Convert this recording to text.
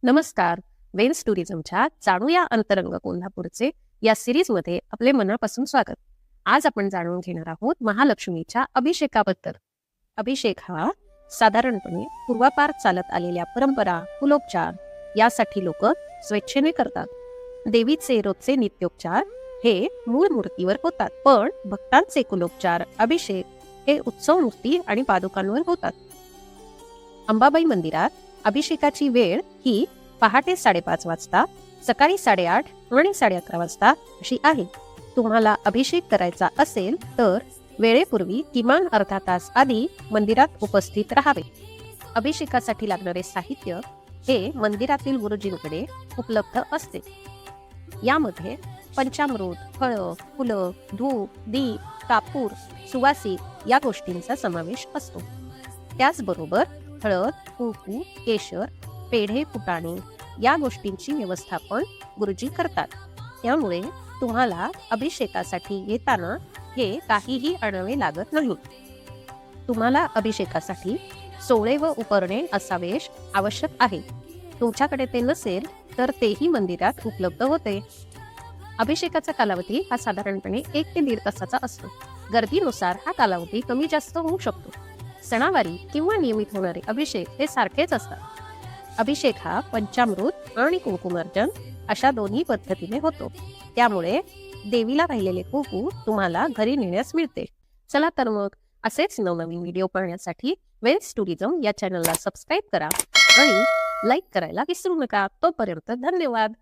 नमस्कार. वेन्स टुरिझमच्या जाणूया अंतरंग कोल्हापूरचे या सिरीजमध्ये आपले मनापासून स्वागत. आज आपण जाणून घेणार आहोत महालक्ष्मीच्या अभिषेकाबद्दल. अभिषेक हा साधारणपणे पूर्वापार चालत आलेल्या परंपरा, कुलोपचार यासाठी लोक स्वेच्छेने करतात. देवीचे रोजचे नित्योपचार हे मूळ मूर्तीवर होतात, पण भक्तांचे कुलोपचार, अभिषेक हे उत्सव मूर्ती आणि पादुकांवर होतात. अंबाबाई मंदिरात अभिषेकाची वेळ ही पहाटे 5:30 वाजता, सकाळी 8:30 आणि 11:30 वाजता अशी आहे. तुम्हाला अभिषेक करायचा असेल तर वेळेपूर्वी किमान अर्धा तास आधी मंदिरात उपस्थित राहावे. अभिषेकासाठी लागणारे साहित्य हे मंदिरातील गुरुजींकडे उपलब्ध असते. यामध्ये पंचामृत, फळं, फुलं, धूप, दीप, कापूर, सुवासिक या गोष्टींचा समावेश असतो. त्याचबरोबर हळद, कुंकू, केशर, पेढे, फुटाणे या गोष्टींची व्यवस्थापन गुरुजी करतात. त्यामुळे तुम्हाला अभिषेकासाठी येताना हे काहीही आणावे लागत नाही. तुम्हाला अभिषेकासाठी सोळे व उपरणे असावेश आवश्यक आहे. तुमच्याकडे ते नसेल तर तेही मंदिरात उपलब्ध होते. अभिषेकाचा कालावधी हा साधारणपणे 1 ते 1.5 तासाचा असतो. गर्दीनुसार हा कालावधी कमी जास्त होऊ शकतो. सणावारी किंवा नियमित होणारे अभिषेक हे सारखेच असतात. अभिषेक हा पंचामृत आणि कुंकुमार्जन अशा दोन्ही पद्धतीने होतो. त्यामुळे देवीला राहिलेले कुंकू तुम्हाला घरी नेण्यास मिळते. चला तर मग असेच नवनवीन व्हिडिओ पाहण्यासाठी वेन्स टुरिझम या चॅनलला सबस्क्राईब करा आणि लाईक करायला विसरू नका. तोपर्यंत धन्यवाद.